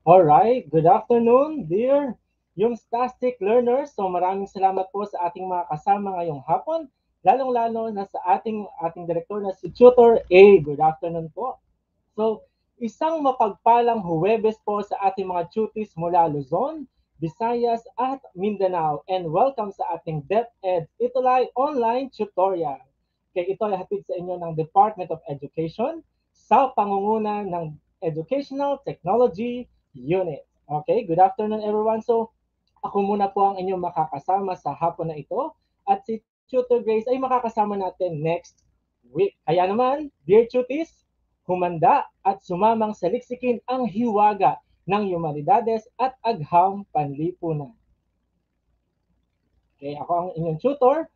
Alright, good afternoon, dear Yumstastic learners. So maraming salamat po sa ating mga kasama ngayong hapon, lalong-lalo na sa ating direktor na si Tutor A. Good afternoon po. So, isang mapagpalang Huwebes po sa ating mga tuties mula Luzon, Visayas at Mindanao, and welcome sa ating DepEd Itulay online tutorial. Kaya ito ay hatid sa inyo ng Department of Education sa pangunguna ng Educational Technology Unit. Okay, good afternoon everyone. So, ako muna po ang inyong makakasama sa hapon na ito at si Tutor Grace ay makakasama natin next week. Kaya naman, dear tuties, humanda at sumamang saliksikin ang hiwaga ng humanidades at agham panlipunan. Okay, ako ang inyong Tutor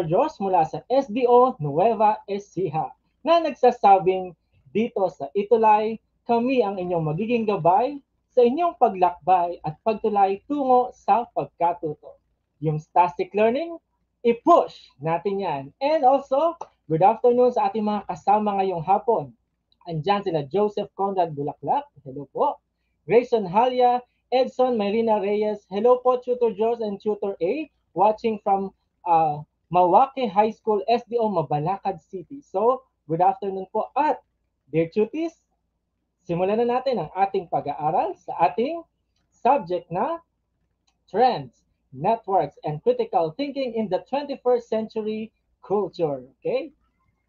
Josh mula sa SDO Nueva Ecija, na nagsasabing dito sa Itulay, kami ang inyong magiging gabay sa inyong paglakbay at pagtulay tungo sa pagkatuto. Yung static learning, i-push natin yan. And also, good afternoon sa ating mga kasama ngayong hapon. Andyan sila Joseph Conrad Bulaklak, hello po. Grayson Halia, Edson Marina Reyes, hello po Tutor Josh and Tutor A, watching from Mawake High School, SDO Mabalakad City. So, good afternoon po at dear tuties, simulan na natin ang ating pag-aaral sa ating subject na Trends, Networks, and Critical Thinking in the 21st Century Culture. Okay?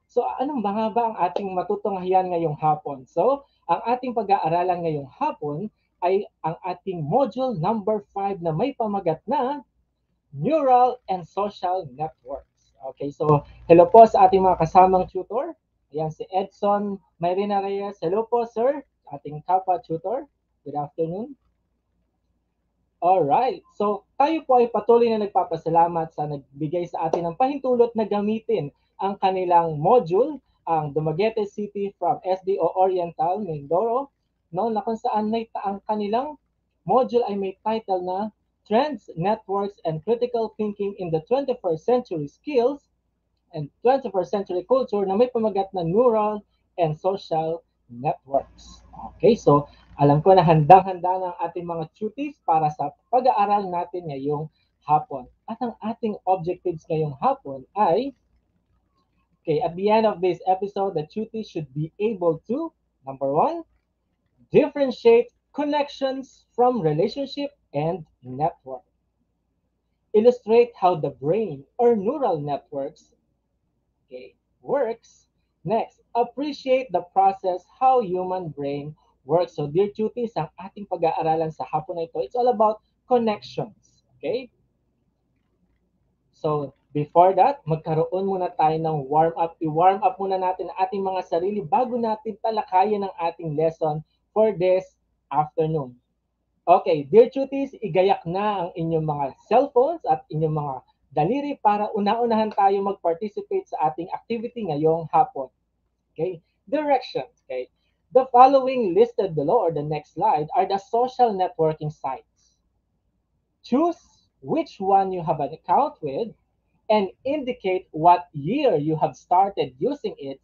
So, anong mga ba ang ating matutunghayan ngayong hapon? So, ang ating pag-aaralan ngayong hapon ay ang ating module number 5 na may pamagat na Neural and Social Networks. Okay, so hello po sa ating mga kasamang tutor. Ayan si Edson Mayrina Reyes. Hello po, sir. Ating kapwa tutor. Good afternoon. Alright, so tayo po ay patuloy na nagpapasalamat sa nagbigay sa atin ng pahintulot na gamitin ang kanilang module, ang Dumaguete City from SDO Oriental, Mindoro, no, na kung saan ang kanilang module ay may title na Trends, Networks, and Critical Thinking in the 21st Century Skills and 21st Century Culture na may pamagat na Neural and Social Networks. Okay, so alam ko na handang-handa ng ating mga tuties para sa pag-aaral natin ngayong hapon. At ang ating objectives ngayong hapon ay, okay, at the end of this episode, the tuties should be able to, number one, differentiate connections from relationship and network. Illustrate how the brain or neural networks, okay, works. Next, appreciate the process how human brain works. So dear tuties, ang ating pag-aaralan sa hapon na ito, it's all about connections. Okay? So before that, magkaroon muna tayo ng warm-up. I-warm up muna natin ang ating mga sarili bago natin talakayan ang ating lesson for this afternoon. Okay, dear tuties, igayak na ang inyong mga cellphones at inyong mga daliri para una-unahan tayo mag-participate sa ating activity ngayong hapon. Okay, directions. Okay, the following listed below or the next slide are the social networking sites. Choose which one you have an account with and indicate what year you have started using it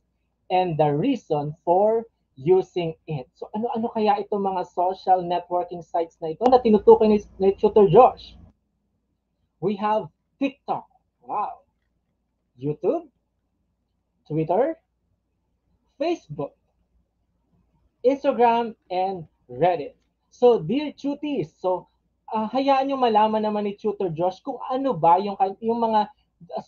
and the reason for using it. So ano-ano kaya itong mga social networking sites na ito na tinutukoy ni Tutor Josh? We have TikTok, wow, YouTube, Twitter, Facebook, Instagram, and Reddit. So, dear tuties, so hayaan nyo malaman naman ni Tutor Josh kung ano ba yung mga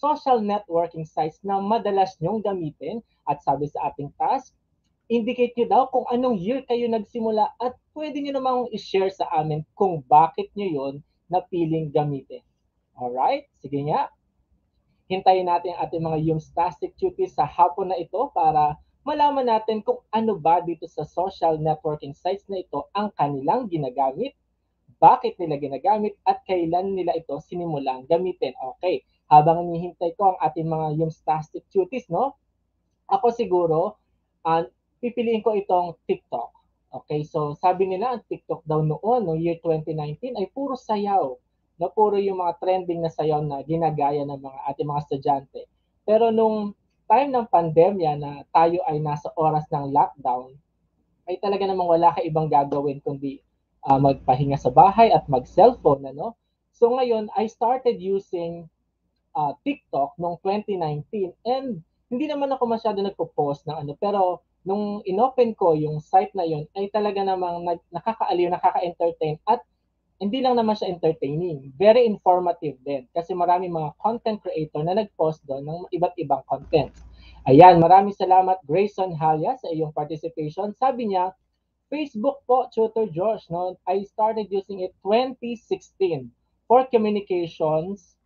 social networking sites na madalas nyong gamitin. At sabi sa ating task, indicate nyo daw kung anong year kayo nagsimula at pwede nyo namang i-share sa amin kung bakit nyo yon napiling gamitin. Alright? Sige nga. Hintayin natin ang ating mga Yumstastic tuties sa hapon na ito para malaman natin kung ano ba dito sa social networking sites na ito ang kanilang ginagamit, bakit nila ginagamit, at kailan nila ito sinimulang gamitin. Okay, habang hinihintay ko ang ating mga Yumstastic tuties, no? Ako siguro, uh, pipiliin ko itong TikTok. Okay, so sabi nila ang TikTok daw noon, no year 2019, ay puro sayaw. No, puro yung mga trending na sayaw na ginagaya ng mga ating mga estudyante. Pero nung time ng pandemya na tayo ay nasa oras ng lockdown, ay talaga namang wala ka ibang gagawin kundi magpahinga sa bahay at mag-cellphone, ano? So ngayon, I started using TikTok noong 2019 and hindi naman ako masyado nagpo-post ng ano, pero nung inopen ko yung site na yun ay talaga namang nakakaaliw, nakaka-entertain at hindi lang naman siya entertaining, very informative din kasi maraming mga content creator na nag-post doon ng iba't ibang content. Ayan, maraming salamat Grayson Halya sa iyong participation. Sabi niya, Facebook po, Tutor Josh, no? I started using it 2016 for communications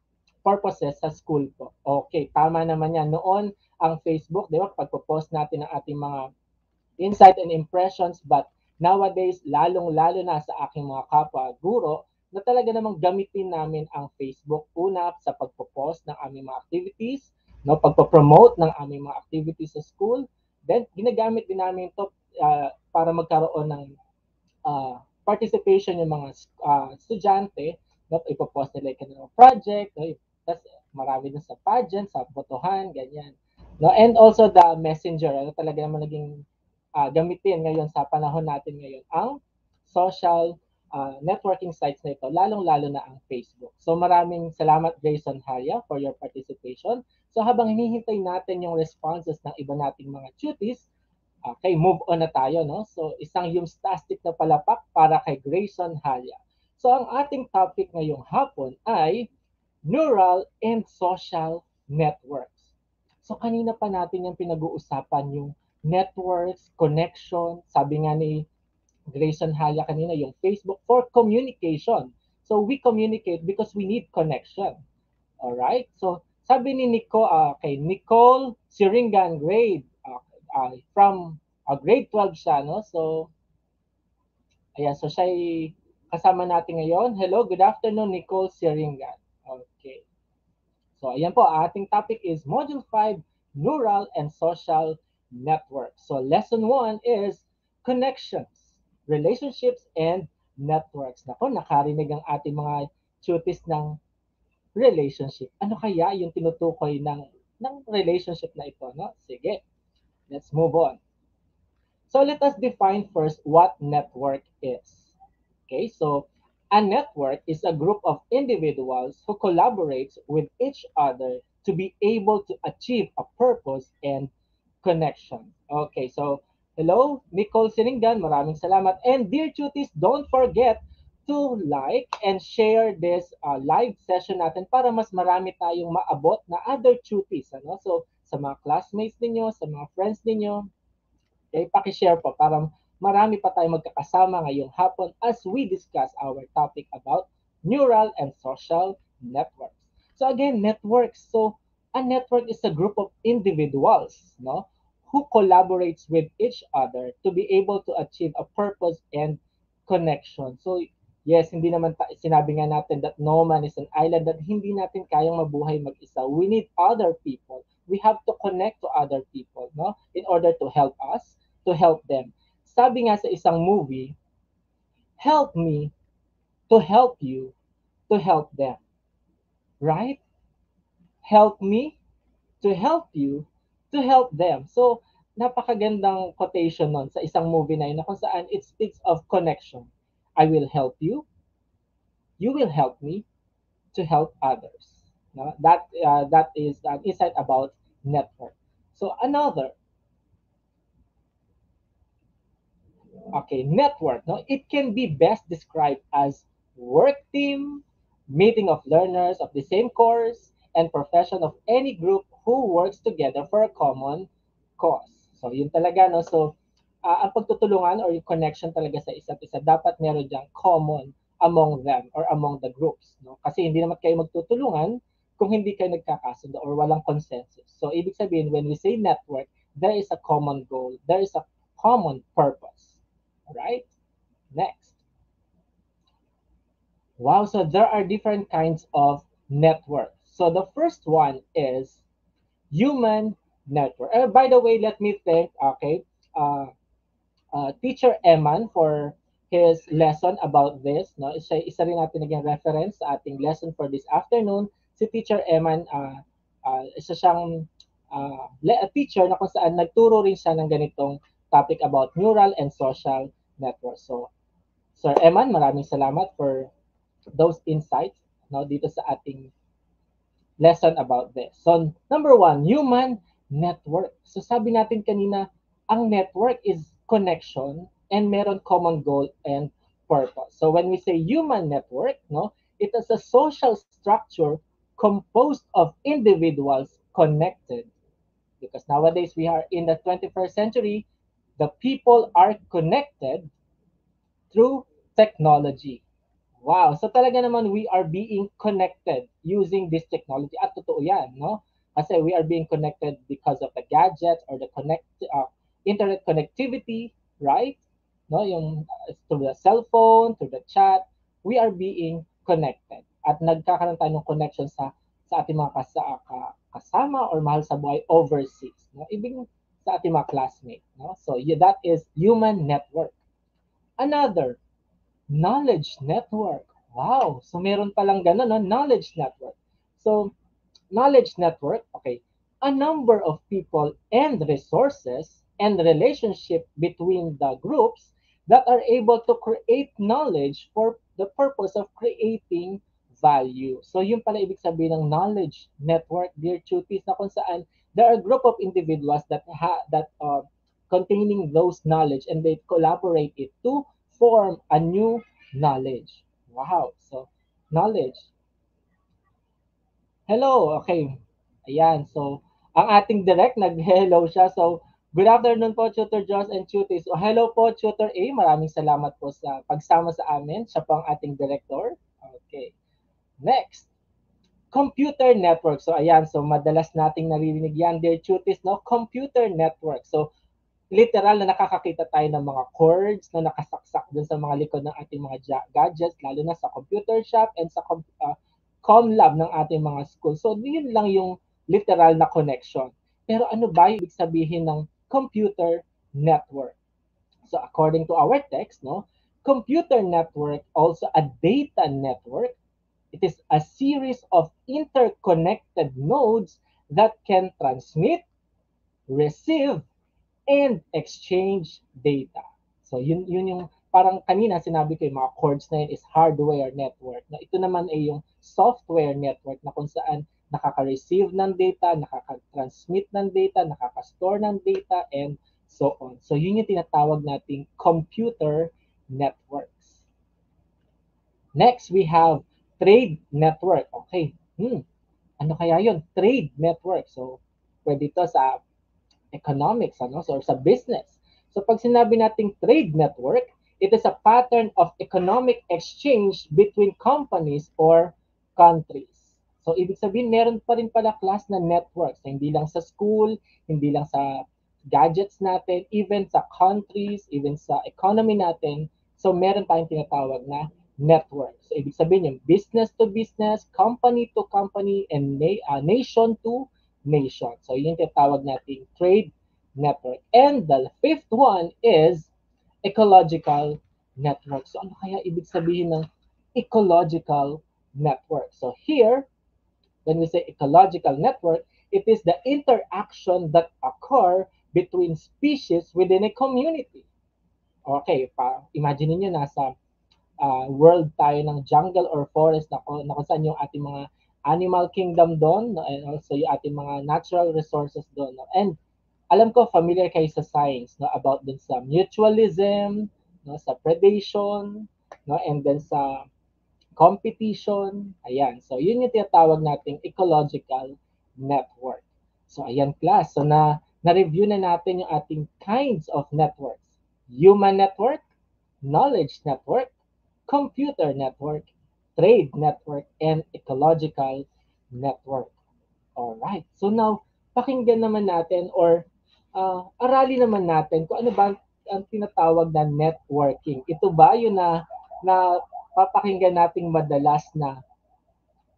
purposes sa school po. Okay, tama naman yan. Noon, ang Facebook, di ba, pagpo-post natin ng ating mga insight and impressions, but nowadays, lalong-lalo na sa aking mga kapwa guro, na talaga namang gamitin namin ang Facebook una sa pagpo-post ng aming mga activities, no, pagpo-promote ng aming mga activities sa school, then ginagamit din namin ito para magkaroon ng participation yung mga estudyante, no, ipopost nila yung kanilang project, no, tapos marami din sa pageant, sa botohan, ganyan. No, and also the messenger, ano, talaga naman naging gamitin ngayon sa panahon natin ngayon ang social networking sites na ito, lalong-lalo na ang Facebook. So maraming salamat Jason Harya for your participation. So habang hinihintay natin yung responses ng iba nating mga tuties, okay, move on na tayo, no? So isang Yumstastic na palapak para kay Grayson Harya. So ang ating topic ngayong hapon ay neural and social networks. So kanina pa natin yung pinag-uusapan yung networks, connection, sabi nga ni Grayson Haya kanina, yung Facebook for communication. So we communicate because we need connection. All right? So sabi ni kay Nicole Siringan grade from grade 12 siya, no? So ayan, so siya kasama natin ngayon. Hello, good afternoon Nicole Siringan. Okay. So ayan po, ating topic is Module 5, Neural and Social Networks. So lesson 1 is connections, relationships, and networks. Nako, nakarinig ang ating mga tutis ng relationship. Ano kaya yung tinutukoy ng relationship na ito? No? Sige, let's move on. So let us define first what network is. Okay, so a network is a group of individuals who collaborates with each other to be able to achieve a purpose and connection. Okay, so hello, Nicole Siningan, maraming salamat. And dear tuties, don't forget to like and share this live session natin para mas marami tayong maabot na other tuties. Ano? So sa mga classmates ninyo, sa mga friends ninyo, okay, pakishare po para marami pa tayong magkakasama ngayong hapon as we discuss our topic about neural and social networks. So again, networks. So a network is a group of individuals, no, who collaborates with each other to be able to achieve a purpose and connection. So yes, hindi naman sinabi nga natin that no man is an island, that hindi natin kayang mabuhay mag-isa. We need other people. We have to connect to other people, no, in order to help us, to help them. Sabi nga sa isang movie, help me to help you to help them. Right? Help me to help you to help them. So, napakagandang quotation nun sa isang movie na yun na kung saan it speaks of connection. I will help you will help me to help others. No? That is an insight about network. So another, okay, network. No, it can be best described as work team, meeting of learners of the same course, and profession of any group who works together for a common cause. So yun talaga, no. So ang pagtutulungan or yung connection talaga sa isa't isa, dapat meron diyang common among them or among the groups, no? Kasi hindi naman kayo magtutulungan kung hindi kayo nagkakasundo or walang consensus. So ibig sabihin, when we say network, there is a common goal, there is a common purpose. Right? Next. Wow, so there are different kinds of networks. So the first one is human network. By the way, let me thank, okay, Teacher Eman for his lesson about this. No? Isa rin natin naging reference sa ating lesson for this afternoon. Si Teacher Eman, isa siyang teacher na kung saan nagturo rin siya ng ganitong topic about neural and social networks. Sir Eman, maraming salamat for those insights no, dito sa ating lesson about this. So, number one, human network. So, sabi natin kanina, ang network is connection and meron common goal and purpose. So, when we say human network, no, it is a social structure composed of individuals connected. Because nowadays we are in the 21st century, the people are connected through technology. Wow. So talaga naman we are being connected using this technology. At totoo yan, no? Kasi we are being connected because of the gadgets or the internet connectivity, right? No, yung through the cell phone, through the chat, we are being connected. At nagkakaroon tayo ng connection sa ating mga kasama or mahal sa buhay overseas, no? Ibig sa ating mga classmates, no? So that is human network. Another knowledge network. Wow. So meron palang ganun, no? Knowledge network. So knowledge network, okay. A number of people and resources and relationship between the groups that are able to create knowledge for the purpose of creating value. So yun pala ibig sabihin ng knowledge network, dear cuties, na kung saan there are a group of individuals that containing those knowledge and they collaborate it to form a new knowledge. Wow. So knowledge. Hello, okay. Ayan, so ang ating direct nag-hello siya. So good afternoon po, Tutor Joss and Tuties. So hello po, Tutor A. Maraming salamat po sa pagsama sa amin. Siya po ang ating director. Okay. Next, computer network. So ayan, so madalas nating naririnig yan, dear Tuties, no? Computer network. So literal na nakakakita tayo ng mga cords na nakasaksak dun sa mga likod ng ating mga gadgets, lalo na sa computer shop and sa ComLab ng ating mga school. So, yun lang yung literal na connection. Pero ano ba yung ibig sabihin ng computer network? So, according to our text, no, computer network, also a data network, it is a series of interconnected nodes that can transmit, receive, and exchange data. So yun yung parang kanina sinabi ko yung mga cords na yun is hardware network. Na ito naman ay yung software network na kung saan nakaka-receive ng data, nakaka-transmit ng data, nakaka-store ng data, and so on. So yun yung tinatawag nating computer networks. Next, we have trade network. Okay. Ano kaya yun? Trade network. So, pwede ito sa economics, ano? So, sa business. So, pag sinabi nating trade network, it is a pattern of economic exchange between companies or countries. So, ibig sabihin, meron pa rin pala class na networks. So, hindi lang sa school, hindi lang sa gadgets natin, even sa countries, even sa economy natin. So, meron tayong tinatawag na network. So, ibig sabihin yung business to business, company to company, and nation to nation. So, yun yung tinatawag nating trade network. And the fifth one is ecological network. So, ano kaya ibig sabihin ng ecological network? So, here, when we say ecological network, it is the interaction that occur between species within a community. Okay, imagine niyo nasa world tayo ng jungle or forest na kung saan yung ating mga animal kingdom doon, no? And also yung ating mga natural resources doon. No? And alam ko familiar kayo sa science, no, about dun sa mutualism, no, sa predation, no, and then sa competition. Ayan. So yun yung tinatawag nating ecological network. So ayan class. So na-review na natin yung ating kinds of networks. Human network, knowledge network, computer network, trade network, and ecological network. Alright. So now, pakinggan naman natin or aralin naman natin kung ano ba ang tinatawag na networking. Ito ba yun na papakinggan nating madalas na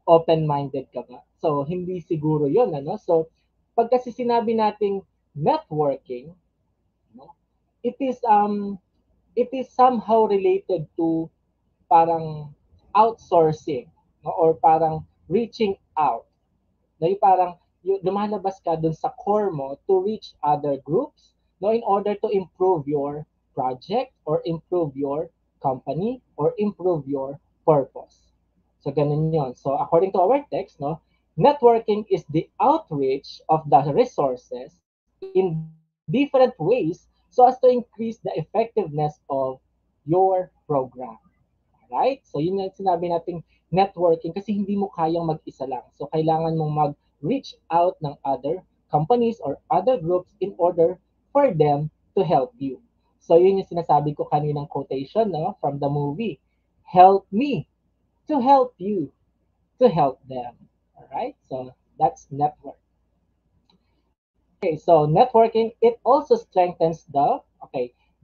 open-minded ka ba? So, hindi siguro yun, ano? So, pag kasi sinabi nating networking, no, it is it is somehow related to parang outsourcing, no? Or parang reaching out. No, yung parang lumalabas ka dun sa core mo to reach other groups, no, in order to improve your project or improve your company or improve your purpose. So ganun yun. So according to our text, no, networking is the outreach of the resources in different ways so as to increase the effectiveness of your program. Right? So yun yung sinabi nating networking kasi hindi mo kayang mag-isa lang. So kailangan mong mag-reach out ng other companies or other groups in order for them to help you. So yun yung sinasabi ko kaninang quotation, no, from the movie. Help me to help you to help them. All right? So that's network. Okay, so networking, it also strengthens the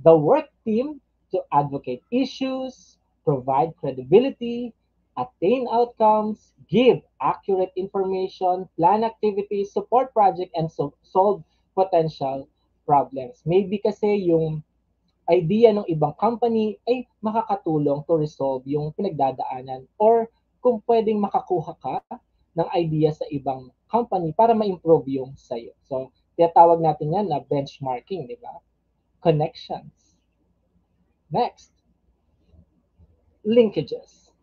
work team to advocate issues, provide credibility, attain outcomes, give accurate information, plan activities, support project, and solve potential problems. Maybe kasi yung idea ng ibang company ay makakatulong to resolve yung pinagdadaanan or kung pwedeng makakuha ka ng idea sa ibang company para ma-improve yung sa'yo. So, tinatawag natin yan na benchmarking, di ba? Connections. Next, linkages.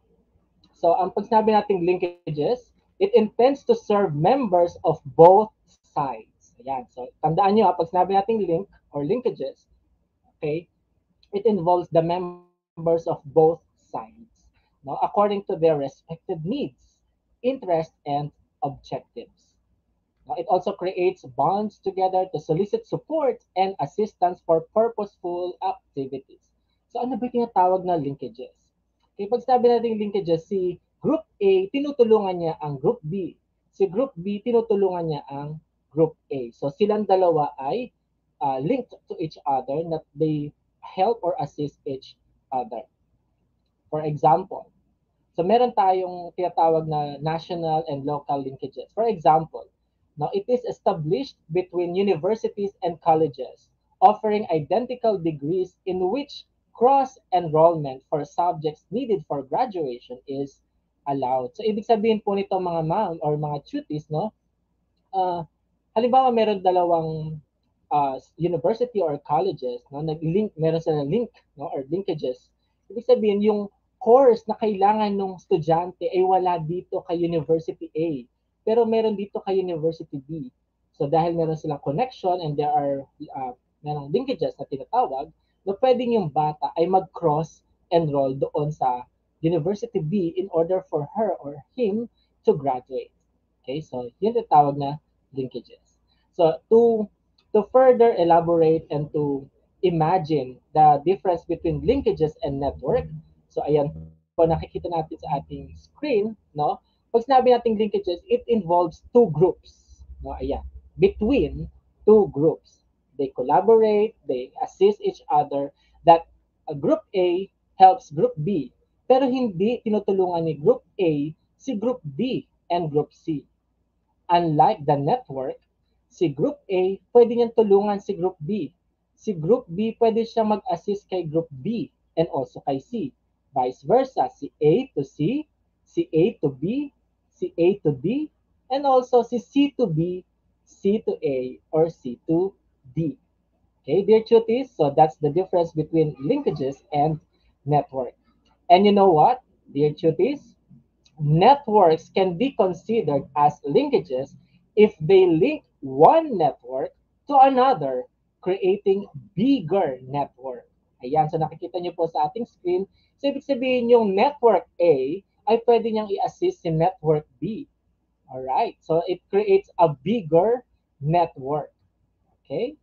So, ang pag sinabi nating linkages, it intends to serve members of both sides. Ayan. So, tandaan nyo, pag sinabi nating link or linkages, okay, it involves the members of both sides, no, according to their respective needs, interests, and objectives. Now, it also creates bonds together to solicit support and assistance for purposeful activities. So ano ba yung tinatawag na linkages? Okay, pag sabi natin linkages, si Group A, tinutulungan niya ang Group B. Si Group B, tinutulungan niya ang Group A. So silang dalawa ay linked to each other that they help or assist each other. For example, so meron tayong tinatawag na national and local linkages. For example, now it is established between universities and colleges, offering identical degrees in which cross-enrollment for subjects needed for graduation is allowed. So ibig sabihin po nito mga ma'am or mga tuties, no, ah, halimbawa meron dalawang university or colleges, no, nag-link, meron sila link, no, or linkages. Ibig sabihin, yung course na kailangan ng estudyante ay wala dito kay University A, pero meron dito kay University B. So dahil meron silang connection and there are merong linkages na tinatawag, na pwedeng yung bata ay mag-cross enroll doon sa University B in order for her or him to graduate. Okay, so yun yung tawag na linkages. So to further elaborate and to imagine the difference between linkages and network, so ayan po, nakikita natin sa ating screen, no? Pag sinabi nating linkages, it involves two groups, no? Ayan, between two groups. They collaborate, they assist each other, that Group A helps Group B, pero hindi tinutulungan ni Group A si Group B and Group C. Unlike the network, si Group A, pwede niyang tulungan si Group B. Si Group B, pwede siya mag-assist kay Group B and also kay C. Vice versa, si A to C, si A to B, si A to D, and also si C to B, C to A, or C to D. Okay, dear cuties, so that's the difference between linkages and network. And you know what, dear cuties? Networks can be considered as linkages if they link one network to another, creating bigger network. Ayan, so nakikita niyo po sa ating screen. So, ibig sabihin yung network A ay pwede niyang i-assist si network B. Alright, so it creates a bigger network. Okay?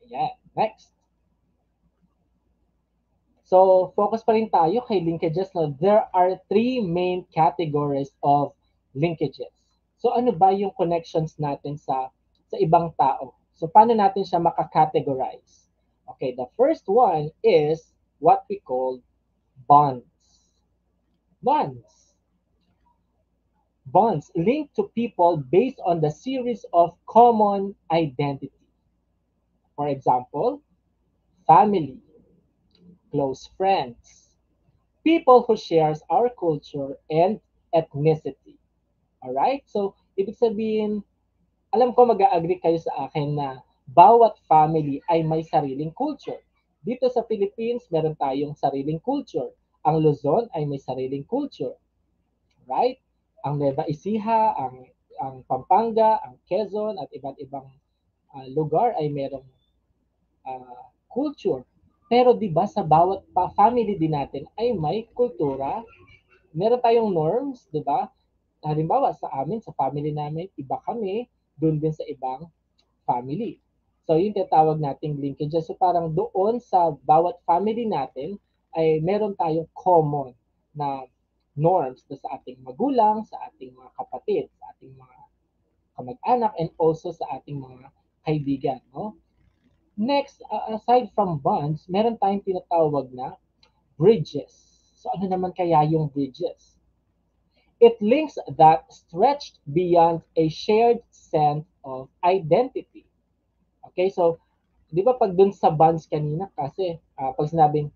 Ayan, next. So, focus pa rin tayo kay linkages. No? There are three main categories of linkages. So, ano ba yung connections natin sa ibang tao? So, paano natin siya makacategorize? Okay, the first one is what we call bonds. Bonds. Bonds linked to people based on the series of common identity. For example, family, close friends, people who shares our culture and ethnicity. Alright? So, ibig sabihin, alam ko mag-agree kayo sa akin na bawat family ay may sariling culture. Dito sa Philippines, meron tayong sariling culture. Ang Luzon ay may sariling culture, right? Ang Nueva Ecija, ang Pampanga, ang Quezon at iba't ibang lugar ay merong culture. Pero 'di ba sa bawat family din natin ay may kultura, meron tayong norms, 'di ba? Halimbawa sa amin, sa family namin, iba kami, doon din sa ibang family. So, yung tinatawag nating linkages. So, parang doon sa bawat family natin ay meron tayong common na norms na sa ating magulang, sa ating mga kapatid, sa ating mga kamag-anak, and also sa ating mga kaibigan. No? Next, aside from bonds, meron tayong tinatawag na bridges. So, ano naman kaya yung bridges? It links that stretched beyond a shared sense of identity. Okay, so, di ba pag dun sa bonds kanina, kasi pag sinabing,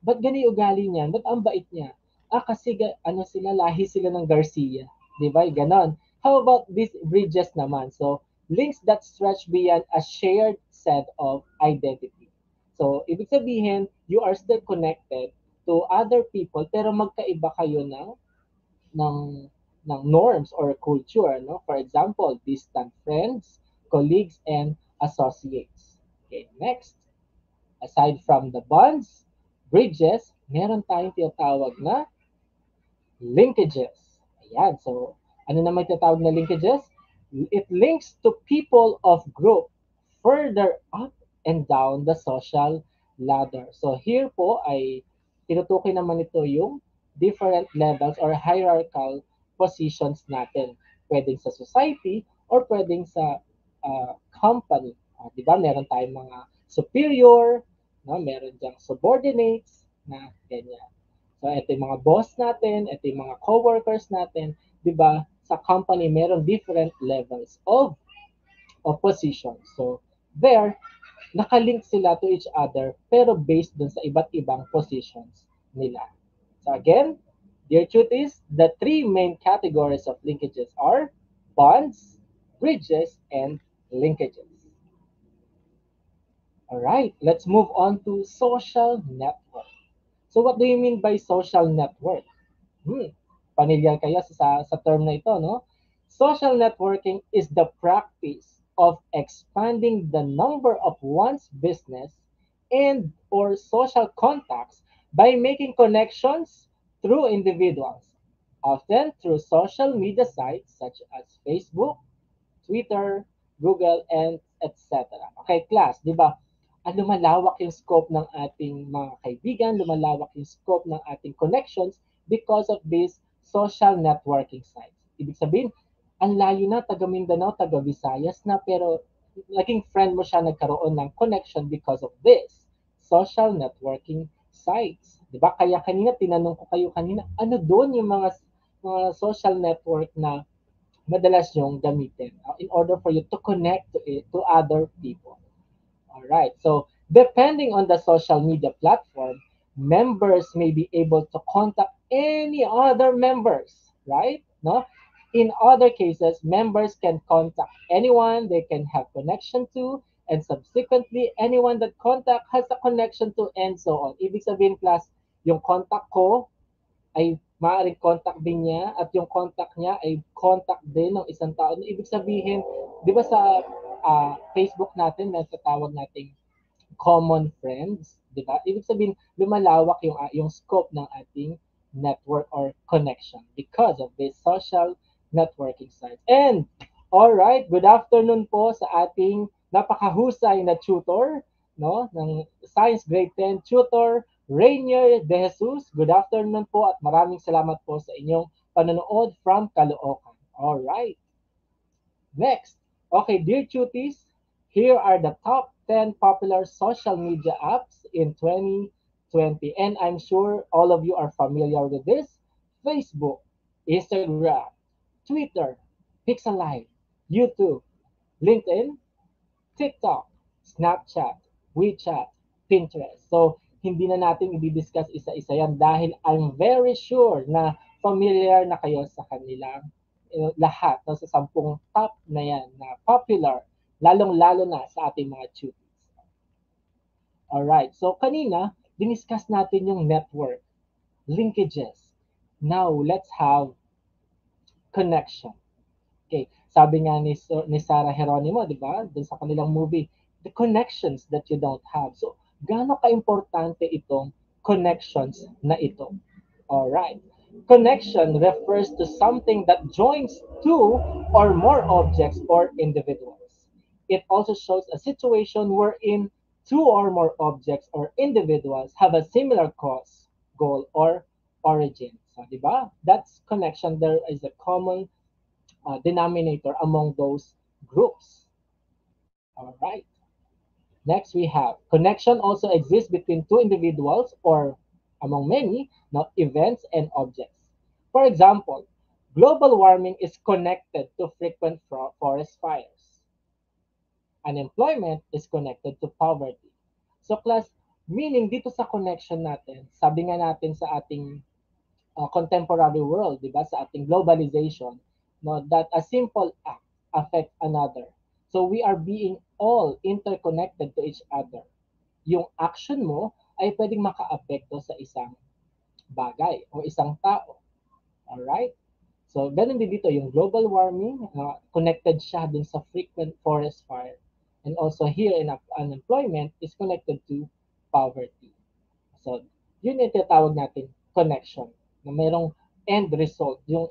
ba't gani ugali niya? Ba't ang bait niya? Kasi ano sila, lahi sila ng Garcia. Di ba? Ganon. How about these bridges naman? So, links that stretch beyond a shared set of identity. So, ibig sabihin, you are still connected to other people, pero magkaiba kayo ng ng norms or culture, no? For example, distant friends, colleagues, and associates. Okay, next. Aside from the bonds, bridges, meron tayong tinatawag na linkages. Ayan, so ano naman tinatawag na linkages? It links to people of group further up and down the social ladder. So here po ay tinutukoy naman ito yung different levels or hierarchical positions natin. Pwedeng sa society or pwedeng sa company. Di ba? Meron tayong mga superior, no? Meron diyang subordinates na ganyan. So, ito yung mga boss natin, ito yung mga coworkers natin, di ba? Sa company, meron different levels of positions. So, there, nakalink sila to each other, pero based dun sa iba't ibang positions nila. So, again, dear cuties, the three main categories of linkages are bonds, bridges, and linkages. All right, let's move on to social network. So, what do you mean by social network? Pamilyar kayo sa term na ito, no? Social networking is the practice of expanding the number of one's business and or social contacts by making connections through individuals, often through social media sites such as Facebook, Twitter, Google, and etc. Okay, class, di ba? Lumalawak yung scope ng ating mga kaibigan, lumalawak yung scope ng ating connections because of these social networking sites. Ibig sabihin, ang layo na, taga Mindanao, taga Visayas na, pero naging friend mo siya, nagkaroon ng connection because of this social networking sites. Di ba? Kaya kanina, tinanong ko kayo kanina, ano doon yung mga social network na madalas yung gamitin in order for you to connect to it to other people. All right. So, depending on the social media platform, members may be able to contact any other members, right? No? In other cases, members can contact anyone they can have connection to, and subsequently, anyone that contact has a connection to, and so on. Ibig sabihin, class, yung contact ko ay maaaring contact din niya at yung contact niya ay contact din ng isang tao. Ibig sabihin, di ba sa Facebook natin, may tatawag nating common friends, di ba? Ibig sabihin, lumalawak yung scope ng ating network or connection because of this social networking sites. And, all right, good afternoon po sa ating napakahusay na tutor, no, ng Science Grade 10 tutor, Rainier De Jesus. Good afternoon po at maraming salamat po sa inyong panonood from Caloocan. All right. Next. Okay, dear cuties, here are the top 10 popular social media apps in 2020. And I'm sure all of you are familiar with this. Facebook, Instagram, Twitter, Pixelite, YouTube, LinkedIn, TikTok, Snapchat, WeChat, Pinterest. So, hindi na natin i-discuss isa-isa yan dahil I'm very sure na familiar na kayo sa kanilang lahat no, sa 10 top na yan na popular, lalong-lalo na sa ating mga tuties. Alright, so kanina, diniscuss natin yung network, linkages. Now, let's have connection. Okay, sabi nga ni Sarah Geronimo, di ba, dun sa kanilang movie, the connections that you don't have. So, gaano ka-importante itong connections na ito? Alright. Connection refers to something that joins two or more objects or individuals. It also shows a situation wherein two or more objects or individuals have a similar cause, goal, or origin. So, di ba? That's connection. There is a common denominator among those groups. All right. Next, we have connection also exists between two individuals or among many, not events and objects. For example, global warming is connected to frequent forest fires. Unemployment is connected to poverty. So class, meaning dito sa connection natin, sabi nga natin sa ating contemporary world, di ba, sa ating globalization, no, that a simple act affects another. So we are being all interconnected to each other. Yung action mo ay pwedeng maka-apekto sa isang bagay o isang tao. Alright? So, ganun din dito, yung global warming, connected siya dun sa frequent forest fire. And also here in unemployment is connected to poverty. So, yun yung tinatawag natin connection na mayroong end result, yung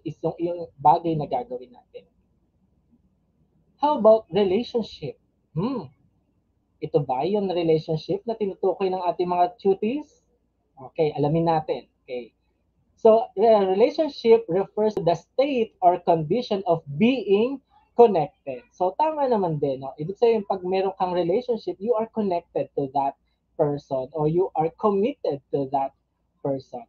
bagay na gagawin natin. How about relationship? Ito ba yung relationship na tinutukoy ng ating mga cuties? Okay, alamin natin. Okay. So, relationship refers to the state or condition of being connected. So, tama naman din. No? Ibig sabihin, pag meron kang relationship, you are connected to that person or you are committed to that person.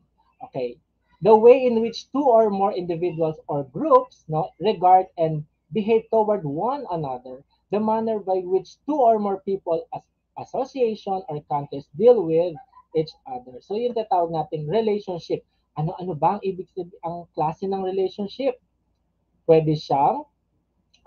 Okay. The way in which two or more individuals or groups regard and behave toward one another, the manner by which two or more people as association or countries deal with each other. So, yung tatawag nating relationship. Ano-ano ba ang ibig sabihin, ang klase ng relationship? Pwede siyang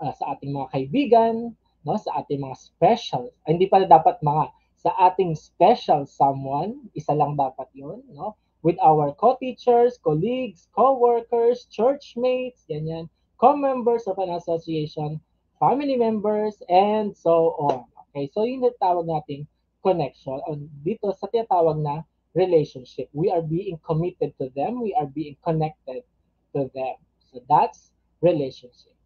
sa ating mga kaibigan, no, sa ating mga special, hindi pala dapat mga, sa ating special someone, isa lang dapat yun, no? With our co-teachers, colleagues, co-workers, churchmates, ganyan, co-members of an association, family members, and so on. Okay, so yun yung tawag nating connection. Dito sa tinatawag na relationship. We are being committed to them. We are being connected to them. So that's relationship.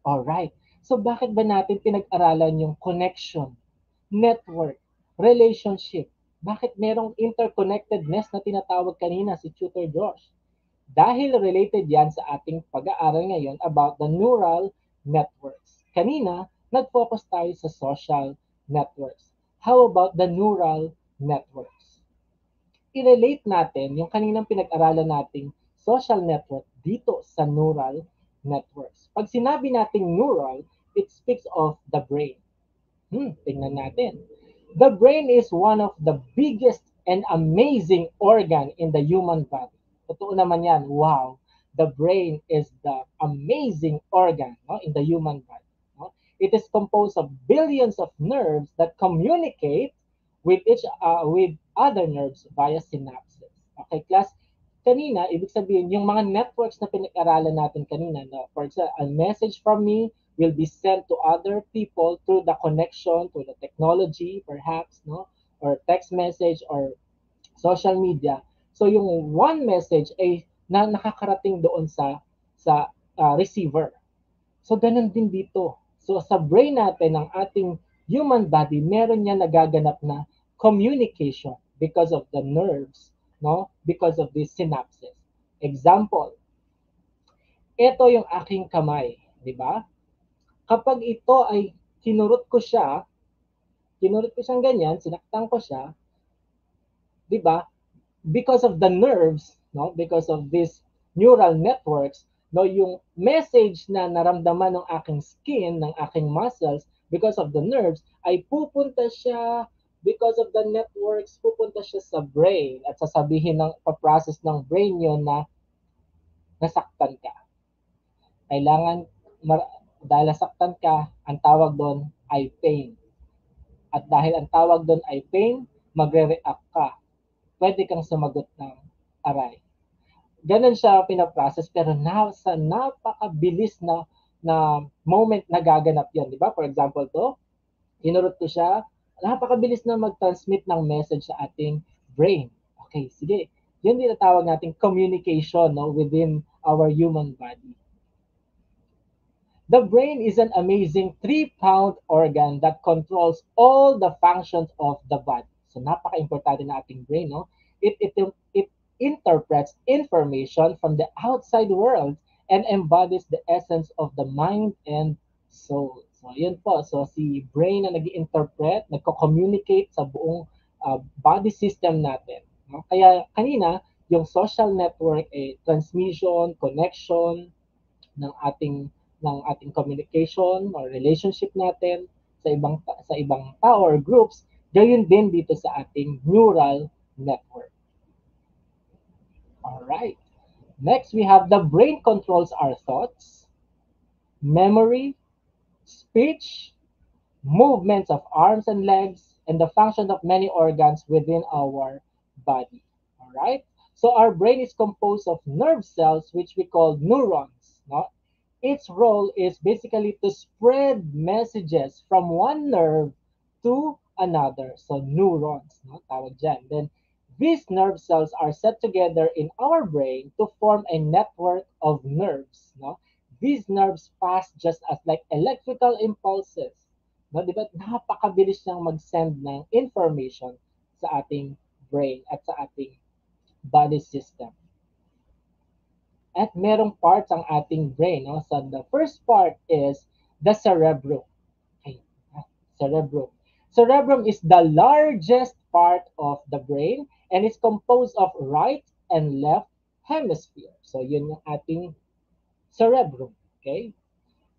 Alright. So bakit ba natin pinag-aralan yung connection, network, relationship? Bakit merong interconnectedness na tinatawag kanina si Tutor Josh? Dahil related yan sa ating pag-aaral ngayon about the neural networks. Kanina, nag-focus tayo sa social networks. How about the neural networks? I-relate natin yung kaninang pinag-aralan nating social network dito sa neural networks. Pag sinabi nating neural, it speaks of the brain. Tingnan natin. The brain is one of the biggest and amazing organ in the human body. Totoo naman yan. Wow. The brain is the amazing organ, no, in the human body. No? It is composed of billions of nerves that communicate with other nerves via synapses. Okay, class, kanina, ibig sabihin, yung mga networks na pinag-aralan natin kanina, no? For example, a message from me will be sent to other people through the connection, to the technology, perhaps, no? Or text message or social media. So yung one message ay nakakarating doon sa receiver. So ganun din dito. So sa brain natin ng ating human body, meron niya nagaganap na communication because of the nerves, no? Because of these synapses. Example, ito yung aking kamay, di ba? Kapag ito ay kinurot ko siyang ganyan, sinaktan ko siya, di ba? Because of the nerves, no? Because of these neural networks, no, yung message na naramdaman ng aking skin, ng aking muscles, because of the nerves, ay pupunta siya, because of the networks, pupunta siya sa brain at sasabihin ng pa-process ng brain yon na nasaktan ka. Kailangan, dahil nasaktan ka, ang tawag doon ay pain. At dahil ang tawag doon ay pain, magre-react ka. Pwede kang sumagot ng aray. Ganun siya pinaprocess pero sa napakabilis na moment na gaganap yun, di ba? For example to, inurot ko siya, napakabilis na mag-transmit ng message sa ating brain. Okay, sige. Yun din tawag nating communication, no, within our human body. The brain is an amazing 3-pound organ that controls all the functions of the body. So napaka-importante na ating brain, no? It interprets information from the outside world and embodies the essence of the mind and soul. So yun po. So si brain na nag-interpret, nagko-communicate sa buong body system natin. No? Kaya kanina, yung social network, transmission, connection, ng ating communication or relationship natin sa ibang tao or groups, gayon din dito sa ating neural network. All right. Next, we have the brain controls our thoughts, memory, speech, movements of arms and legs, and the function of many organs within our body. All right. So our brain is composed of nerve cells, which we call neurons. No? Its role is basically to spread messages from one nerve to another. So neurons, no? Tawag dyan. Then these nerve cells are set together in our brain to form a network of nerves. No? These nerves pass just as like electrical impulses. No? Di ba? Napakabilis niyang mag-send ng information sa ating brain at sa ating body system. At merong parts ang ating brain. No? So the first part is the cerebrum. Okay. Cerebrum. Cerebrum is the largest part of the brain and is composed of right and left hemisphere. So yun yung ating cerebrum. Okay?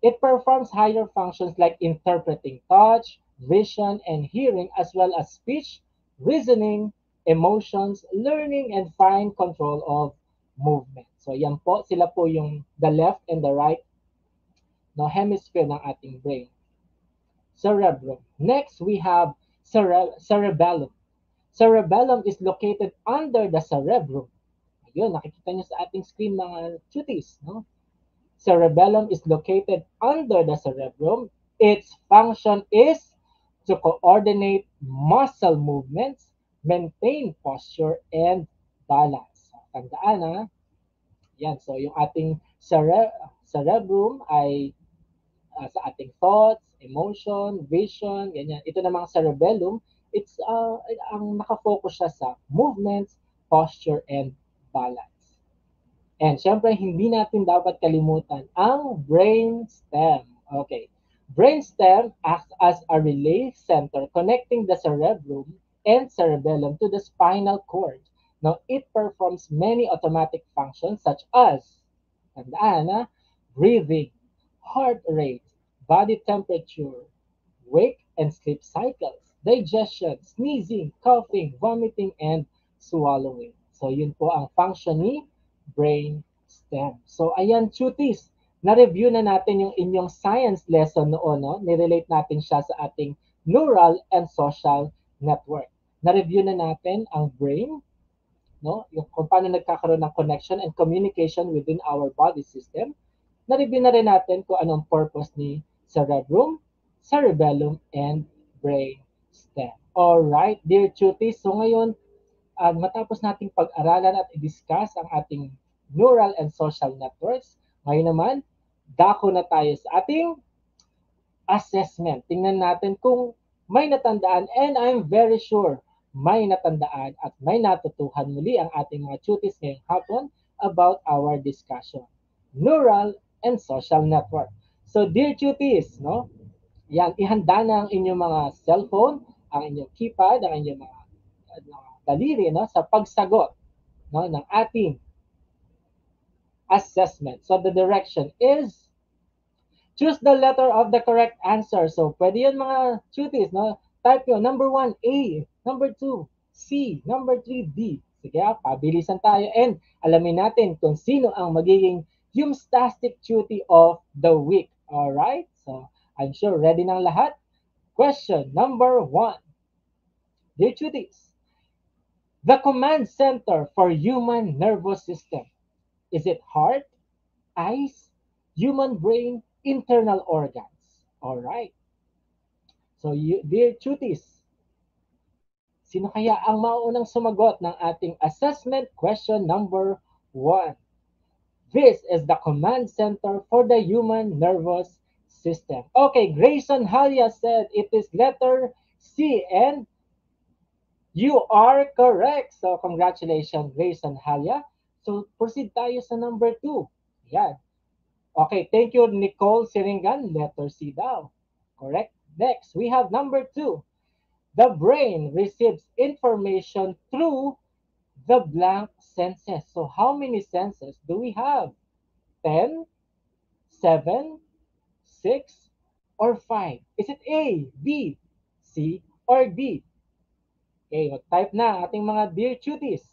It performs higher functions like interpreting touch, vision, and hearing, as well as speech, reasoning, emotions, learning, and fine control of movement. So yan po, sila po yung the left and the right no, hemisphere ng ating brain. Cerebrum. Next, we have cerebellum. Cerebellum is located under the cerebrum. Ayun, nakikita nyo sa ating screen mga cuties. No? Cerebellum is located under the cerebrum. Its function is to coordinate muscle movements, maintain posture, and balance. Tandaan ha. Yan. So, yung ating cerebrum ay sa ating thoughts, emotion, vision, ganyan. Ito namang cerebellum, ang nakafocus siya sa movements, posture, and balance. And syempre, hindi natin dapat kalimutan ang brainstem. Okay. Brainstem acts as a relay center connecting the cerebrum and cerebellum to the spinal cord. Now, it performs many automatic functions such as, tandaan na, breathing, heart rate, body temperature, wake and sleep cycles, digestion, sneezing, coughing, vomiting, and swallowing. So, yun po ang function ni brain stem. So, ayan, cuties. Na-review na natin yung inyong science lesson noon, no? Nirelate natin siya sa ating neural and social network. Na-review na natin ang brain, no? Yung kung paano nagkakaroon ng connection and communication within our body system. Na-review na rin natin kung anong purpose ni cerebrum, cerebellum, and brain stem. Alright, dear cuties. So ngayon, matapos nating pag-aralan at i-discuss ang ating neural and social networks, ngayon naman, dako na tayo sa ating assessment. Tingnan natin kung may natandaan and I'm very sure may natandaan at may natutuhan muli ang ating mga cuties ngayong hapon about our discussion. Neural and social network. So dear cuties, no? Yan, ihanda na ang inyong mga cellphone, ang inyong keypad, ang inyong mga daliri no, sa pagsagot no, ng ating assessment. So the direction is choose the letter of the correct answer. So pwede yun mga cuties, no? Type nyo, number 1, A. Number 2, C. Number 3, D. Sige, pabilisan tayo. And alamin natin kung sino ang magiging Humstastic Cutie of the Week. Alright? So, I'm sure ready ng lahat. Question number 1. Dear cuties, The command center for human nervous system. Is it heart, eyes, human brain, internal organs? All right. So, dear cuties, sino kaya ang mauunang sumagot ng ating assessment question number 1? This is the command center for the human nervous system. Okay, Grayson Halia said it is letter C, and you are correct. So, congratulations, Grayson Halia. So, proceed tayo sa number 2. Yan. Okay, thank you, Nicole Siringan. Letter C daw. Correct. Next, we have number 2. The brain receives information through the blank senses. So, how many senses do we have? 10, 7, 6, or 5? Is it A, B, C, or D? Okay, type na ating mga dear cuties.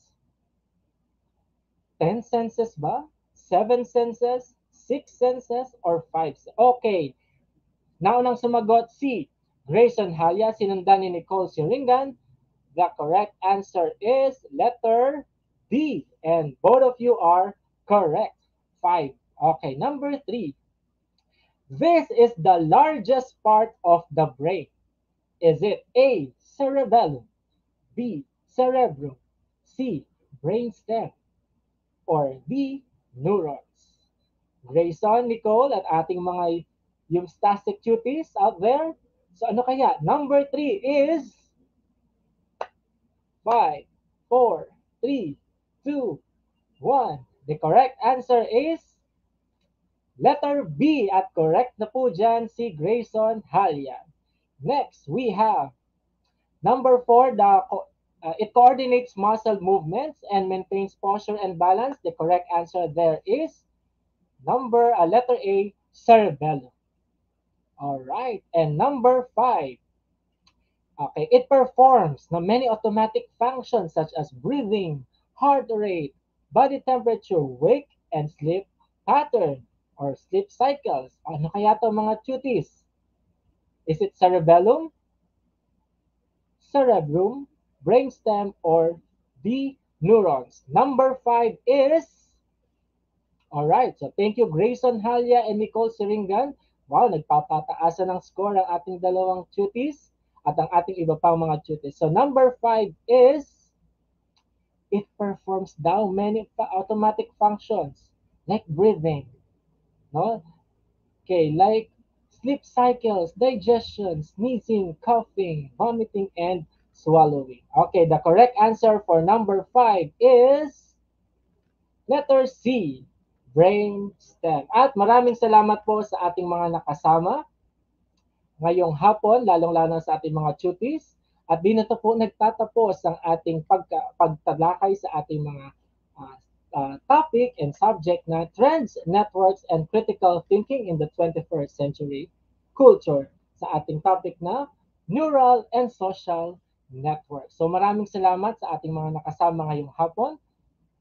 10 senses ba? 7 senses? 6 senses? Or 5? Okay, naunang sumagot si Grayson Halia, sinundan ni Nicole Siringan. The correct answer is letter D. And both of you are correct. 5. Okay, number 3. This is the largest part of the brain. Is it A, cerebellum, B, cerebrum, C, brainstem, or D, neurons? Grayson, Nicole, at ating mga yung stastic cuties out there. So ano kaya? Number 3 is 5, 4, 3, 2, 1. The correct answer is letter B, at correct na po dyan si Grayson Halia. Next, we have number 4, it coordinates muscle movements and maintains posture and balance. The correct answer there is letter A, cerebellum. All right, and number 5. Okay, it performs many automatic functions such as breathing, heart rate, body temperature, wake and sleep pattern, or sleep cycles. Ano kaya to mga cuties? Is it cerebellum, cerebrum, brainstem, or the neurons? Number 5 is, alright, so thank you Grayson Halia and Nicole Siringan. Wow, nagpapataasan ng score ang ating dalawang cuties at ang ating iba pang mga cuties. So number 5 is, it performs daw many automatic functions like breathing, no? Okay, like sleep cycles, digestion, sneezing, coughing, vomiting, and swallowing. Okay, the correct answer for number 5 is letter C, brain stem. At maraming salamat po sa ating mga nakasama ngayong hapon, lalong-lalo sa ating mga cuties. At di na to po nagtatapos ang ating pagtalakay sa ating mga uh, topic and subject na trends, networks, and critical thinking in the 21st century culture sa ating topic na neural and social network. So maraming salamat sa ating mga nakasama ngayong hapon.